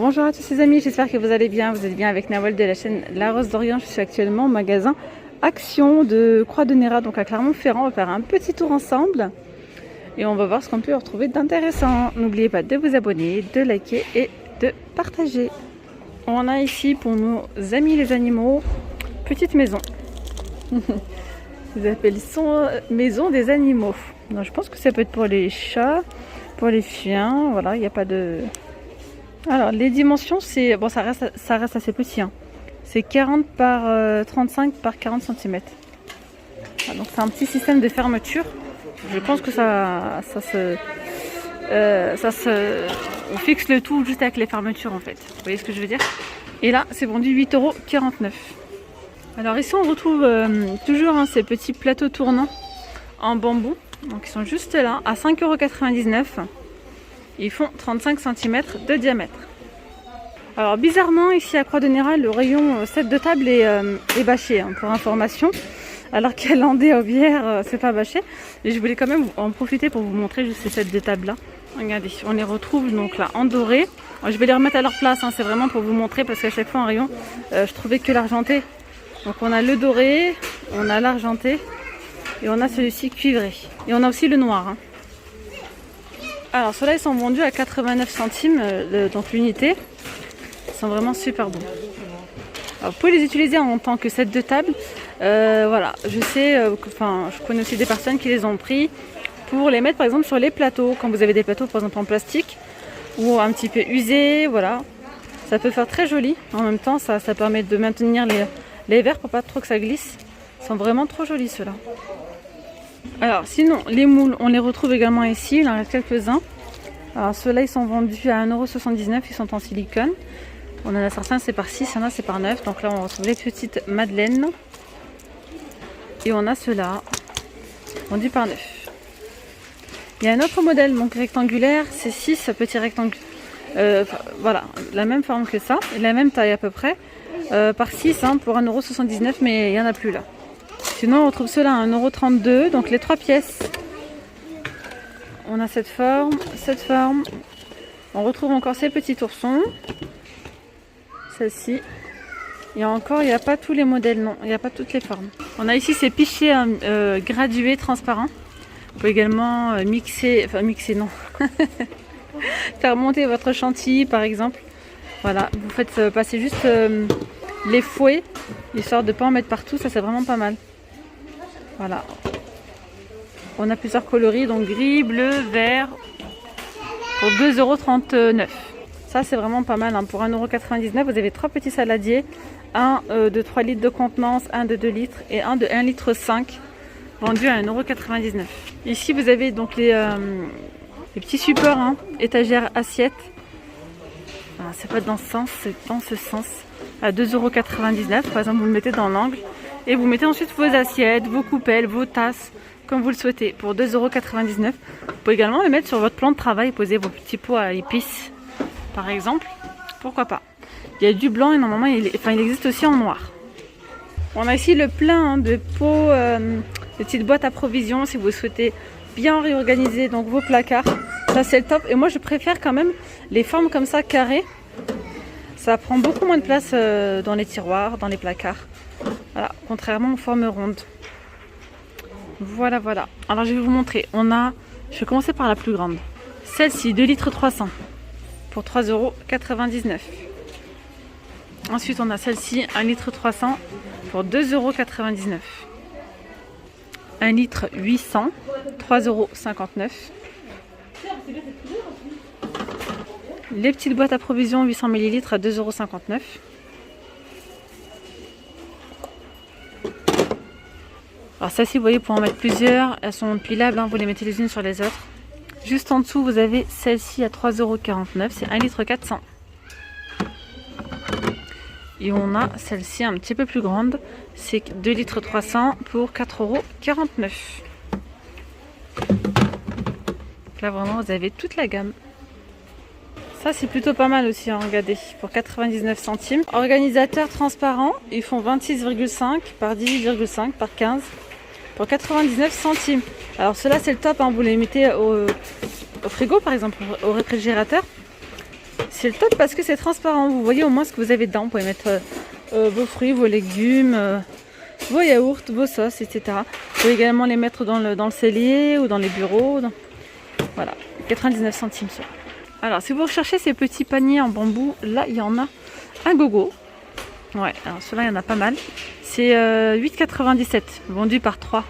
Bonjour à tous les amis, j'espère que vous allez bien. Vous êtes bien avec Nawal de la chaîne La Rose d'Orient. Je suis actuellement au magasin Action de Croix-de-Néra, donc à Clermont-Ferrand. On va faire un petit tour ensemble et on va voir ce qu'on peut retrouver d'intéressant. N'oubliez pas de vous abonner, de liker et de partager. On a ici pour nos amis les animaux, petite maison. Ils appellent son maison des animaux. Donc, je pense que ça peut être pour les chats, pour les chiens. Voilà, il n'y a pas de... Alors, les dimensions, c'est bon, ça reste assez petit. Hein. C'est 40 par 35 par 40 cm. Ah, donc, c'est un petit système de fermeture. Je pense que on fixe le tout juste avec les fermetures en fait. Vous voyez ce que je veux dire? Et là, c'est vendu 8,49 €. Alors ici, on retrouve toujours ces petits plateaux tournants en bambou. Donc, ils sont juste là à 5,99 €. Ils font 35 cm de diamètre. Alors bizarrement, ici à Croix-de-Néra, le rayon set de table est bâché, hein, pour information. Alors qu'à Landais, au Bière, c'est pas bâché. Et je voulais quand même en profiter pour vous montrer juste ces sets de table là. Regardez, on les retrouve donc là en doré. Alors, je vais les remettre à leur place, hein, c'est vraiment pour vous montrer parce qu'à chaque fois en rayon, je trouvais que l'argenté. Donc on a le doré, on a l'argenté et on a celui-ci cuivré. Et on a aussi le noir. Hein. Alors ceux-là ils sont vendus à 89 centimes donc l'unité. Ils sont vraiment super bons. Alors, vous pouvez les utiliser en tant que set de table. Voilà, je sais, je connais aussi des personnes qui les ont pris pour les mettre par exemple sur les plateaux. Quand vous avez des plateaux par exemple en plastique ou un petit peu usés, voilà. Ça peut faire très joli. En même temps, ça permet de maintenir les verres pour pas trop que ça glisse. Ils sont vraiment trop jolis ceux-là. Alors sinon, les moules, on les retrouve également ici, il en reste quelques-uns. Alors ceux-là, ils sont vendus à 1,79 €, ils sont en silicone. On en a certains, c'est par 6, il y en a, c'est par 9. Donc là, on retrouve les petites madeleines. Et on a ceux-là, vendus par 9. Il y a un autre modèle, donc rectangulaire, c'est 6 petits rectangles. Voilà, la même forme que ça, et la même taille à peu près, par 6 hein, pour 1,79 €, mais il n'y en a plus là. Sinon, on retrouve ceux-là à 1,32 €, donc les 3 pièces. On a cette forme. On retrouve encore ces petits oursons. Celle-ci. Et encore, il n'y a pas tous les modèles, non, il n'y a pas toutes les formes. On a ici ces pichets gradués transparents. Vous pouvez également mixer non. Faire monter votre chantilly par exemple. Voilà, vous faites passer juste les fouets, histoire de ne pas en mettre partout, ça c'est vraiment pas mal. Voilà. On a plusieurs coloris, donc gris, bleu, vert, pour 2,39 €. Ça c'est vraiment pas mal, hein. Pour 1,99 €, vous avez 3 petits saladiers, un de 3 litres de contenance, un de 2 litres et un de 1,5 litre, vendu à 1,99 €. Ici vous avez donc les petits supports, hein, étagères assiettes. Voilà, c'est pas dans ce sens, c'est dans ce sens. À 2,99 €, par exemple vous le mettez dans l'angle et vous mettez ensuite vos assiettes, vos coupelles, vos tasses, comme vous le souhaitez, pour 2,99 €. Vous pouvez également le mettre sur votre plan de travail, poser vos petits pots à épices, par exemple. Pourquoi pas. Il y a du blanc et normalement il existe aussi en noir. On a ici le plein de pots, de petites boîtes à provisions si vous souhaitez bien réorganiser donc vos placards. Ça c'est le top. Et moi je préfère quand même les formes comme ça carrées. Ça prend beaucoup moins de place dans les tiroirs, dans les placards. Voilà, contrairement aux formes rondes. Voilà. Alors je vais vous montrer. Je vais commencer par la plus grande. Celle-ci, 2,3 litres pour 3,99 €. Ensuite, on a celle-ci, 1,3 litre pour 2,99 €. 1 litre 800, 3,59 €. Les petites boîtes à provisions 800 ml à 2,59 €. Alors celles-ci, vous voyez, pour en mettre plusieurs, elles sont pilables, hein, vous les mettez les unes sur les autres. Juste en dessous, vous avez celle-ci à 3,49 €, c'est 1 litre 400. Et on a celle-ci un petit peu plus grande, c'est 2 litres 300 pour 4,49 €. Là vraiment, vous avez toute la gamme. Ça c'est plutôt pas mal aussi, hein, regardez, pour 99 centimes. Organisateur transparent, ils font 26,5 par 18,5 par 15 pour 99 centimes. Alors ceux-là c'est le top, hein, vous les mettez au frigo par exemple, au réfrigérateur. C'est le top parce que c'est transparent. Vous voyez au moins ce que vous avez dedans. Vous pouvez mettre vos fruits, vos légumes, vos yaourts, vos sauces, etc. Vous pouvez également les mettre dans le cellier ou dans les bureaux. Voilà, 99 centimes ça. Alors si vous recherchez ces petits paniers en bambou, là il y en a un gogo. Ouais, alors ceux-là il y en a pas mal. C'est 8,97 vendu par 3.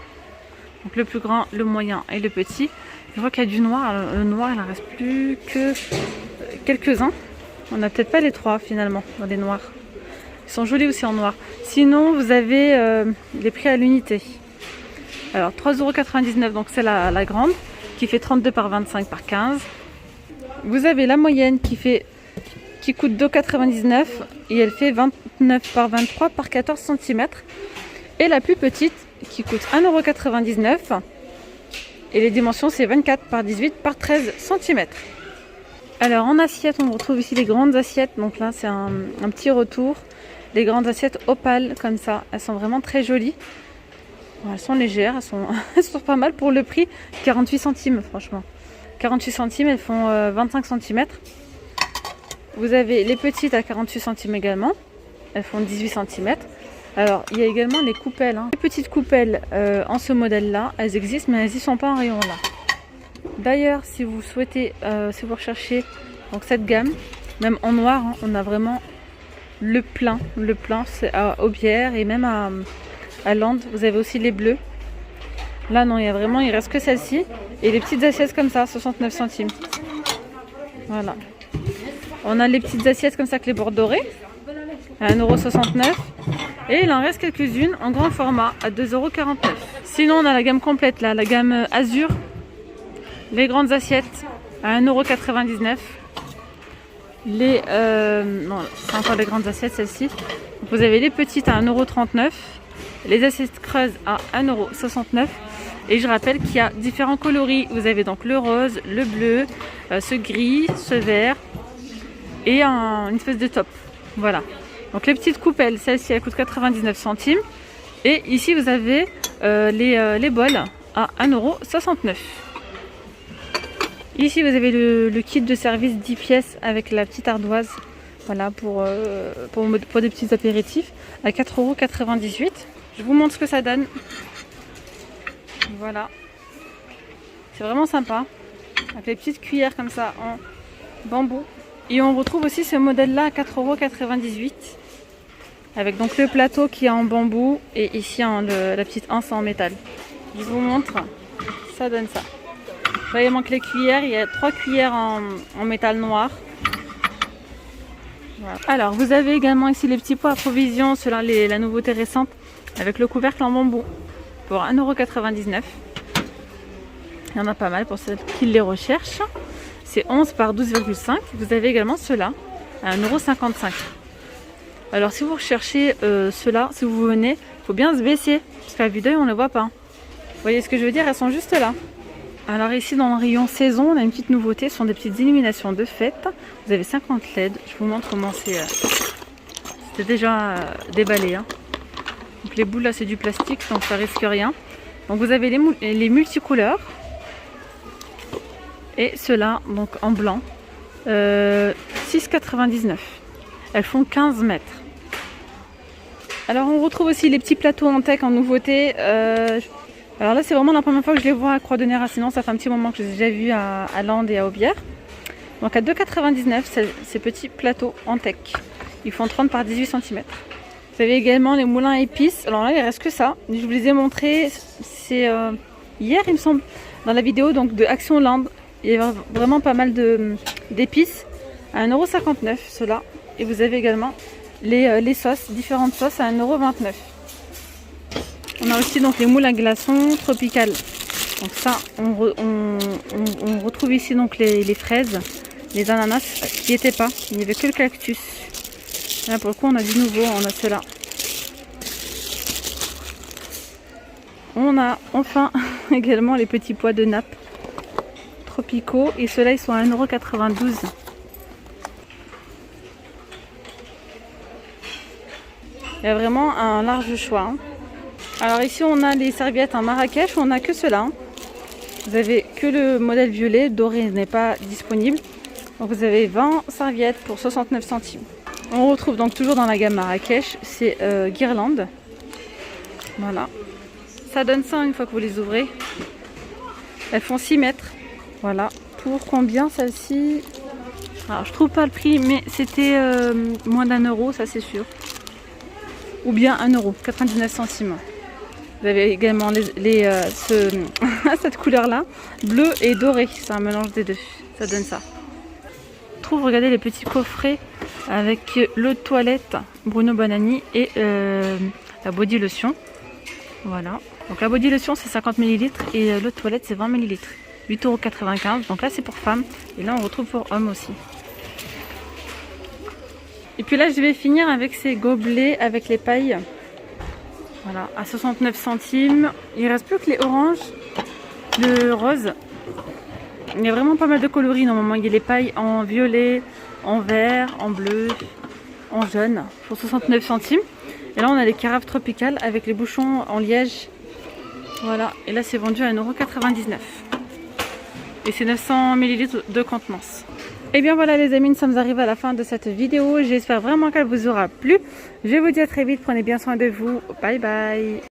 Donc le plus grand, le moyen et le petit. Je vois qu'il y a du noir. Le noir il n'en reste plus que quelques-uns. On n'a peut-être pas les 3 finalement dans les noirs. Ils sont jolis aussi en noir. Sinon vous avez les prix à l'unité. Alors 3,99 €, donc c'est la grande qui fait 32 par 25 par 15. Vous avez la moyenne qui coûte 2,99 € et elle fait 29 par 23 par 14 cm. Et la plus petite qui coûte 1,99 € et les dimensions c'est 24 par 18 par 13 cm. Alors en assiette on retrouve ici les grandes assiettes. Donc là c'est un petit retour. Les grandes assiettes opales comme ça. Elles sont vraiment très jolies. Elles sont légères, elles sont pas mal pour le prix. 48 centimes franchement. 48 centimes, elles font 25 cm. Vous avez les petites à 48 centimes également. Elles font 18 cm. Alors il y a également les coupelles. Les petites coupelles en ce modèle là, elles existent mais elles n'y sont pas en rayon là. D'ailleurs si vous souhaitez, si vous recherchez donc cette gamme, même en noir, on a vraiment le plein c'est à Aubière et même à Landes, vous avez aussi les bleus. Là non, il reste que celle-ci. Et les petites assiettes comme ça, 69 centimes. Voilà. On a les petites assiettes comme ça avec les bords dorés, à 1,69 €. Et il en reste quelques-unes en grand format, à 2,49 €. Sinon on a la gamme complète là, la gamme Azur. Les grandes assiettes, à 1,99 €. Non, c'est encore les grandes assiettes celles-ci. Vous avez les petites à 1,39 €. Les assiettes creuses à 1,69 €. Et je rappelle qu'il y a différents coloris. Vous avez donc le rose, le bleu, ce gris, ce vert et une espèce de top. Voilà. Donc les petites coupelles, celle-ci elle coûte 99 centimes. Et ici vous avez les bols à 1,69 €. Ici vous avez le kit de service 10 pièces avec la petite ardoise. Voilà pour des petits apéritifs à 4,98 €. Je vous montre ce que ça donne. Voilà. C'est vraiment sympa. Avec les petites cuillères comme ça en bambou. Et on retrouve aussi ce modèle là à 4,98 €. Avec donc le plateau qui est en bambou et ici la petite anse en métal. Je vous montre. Ça donne ça. Là il manque les cuillères. Il y a 3 cuillères en métal noir. Voilà. Alors vous avez également ici les petits pots à provision. Ceux-là la nouveauté récente. Avec le couvercle en bambou pour 1,99 €. Il y en a pas mal pour ceux qui les recherchent. C'est 11 par 12,5. Vous avez également ceux-là à 1,55 €. Alors si vous recherchez ceux-là, si vous venez, il faut bien se baisser parce qu'à vue d'œil on ne les voit pas. Vous voyez ce que je veux dire? Elles sont juste là. Alors ici dans le rayon saison, on a une petite nouveauté. Ce sont des petites illuminations de fête. Vous avez 50 LED. Je vous montre comment c'est. C'était déjà déballé. Donc les boules là c'est du plastique donc ça risque rien. Donc vous avez les multicouleurs et ceux-là donc en blanc 6,99 €. Elles font 15 mètres. Alors on retrouve aussi les petits plateaux en teck en nouveauté. Alors là c'est vraiment la première fois que je les vois à Croix-de-Néra. Sinon ça fait un petit moment que je les ai déjà vus à Landes et à Aubière. Donc à 2,99 € ces petits plateaux en teck. Ils font 30 par 18 cm. Vous avez également les moulins à épices. Alors là, il ne reste que ça. Je vous les ai montrés. C'est hier, il me semble, dans la vidéo donc de Action Landes. Il y a vraiment pas mal d'épices à 1,59 € ceux-là. Et vous avez également les sauces, différentes sauces à 1,29 €. On a aussi donc les moules à glaçons tropicales. Donc ça, on retrouve ici donc les fraises, les ananas qui n'étaient pas. Il n'y avait que le cactus. Là pour le coup on a du nouveau, on a cela. On a enfin également les petits pois de nappe tropicaux et ceux-là ils sont à 1,92 €. Il y a vraiment un large choix. Alors ici on a les serviettes en Marrakech, on n'a que cela. Vous avez que le modèle violet, doré n'est pas disponible. Donc vous avez 20 serviettes pour 69 centimes. On retrouve donc toujours dans la gamme Marrakech, c'est guirlandes. Voilà. Ça donne ça une fois que vous les ouvrez. Elles font 6 mètres. Voilà. Pour combien celle-ci? Alors je trouve pas le prix, mais c'était moins d'1 €, ça c'est sûr. Ou bien 1 €, 99 centimes. Vous avez également cette couleur-là, bleu et doré. C'est un mélange des deux. Ça donne ça. Je trouve, regardez les petits coffrets avec l'eau de toilette Bruno Banani et la body lotion. Voilà. Donc la body lotion c'est 50 ml et l'eau de toilette c'est 20 ml. 8,95 €. Donc là c'est pour femmes et là on retrouve pour hommes aussi. Et puis là je vais finir avec ces gobelets avec les pailles. Voilà, à 69 centimes. Il reste plus que les oranges, le rose. Il y a vraiment pas mal de coloris normalement. Il y a les pailles en violet, en vert, en bleu, en jaune pour 69 centimes. Et là on a les carafes tropicales avec les bouchons en liège. Voilà, et là c'est vendu à 1,99 €. Et c'est 900 ml de contenance. Et bien voilà les amis, nous sommes arrivés à la fin de cette vidéo. J'espère vraiment qu'elle vous aura plu. Je vous dis à très vite, prenez bien soin de vous. Bye bye.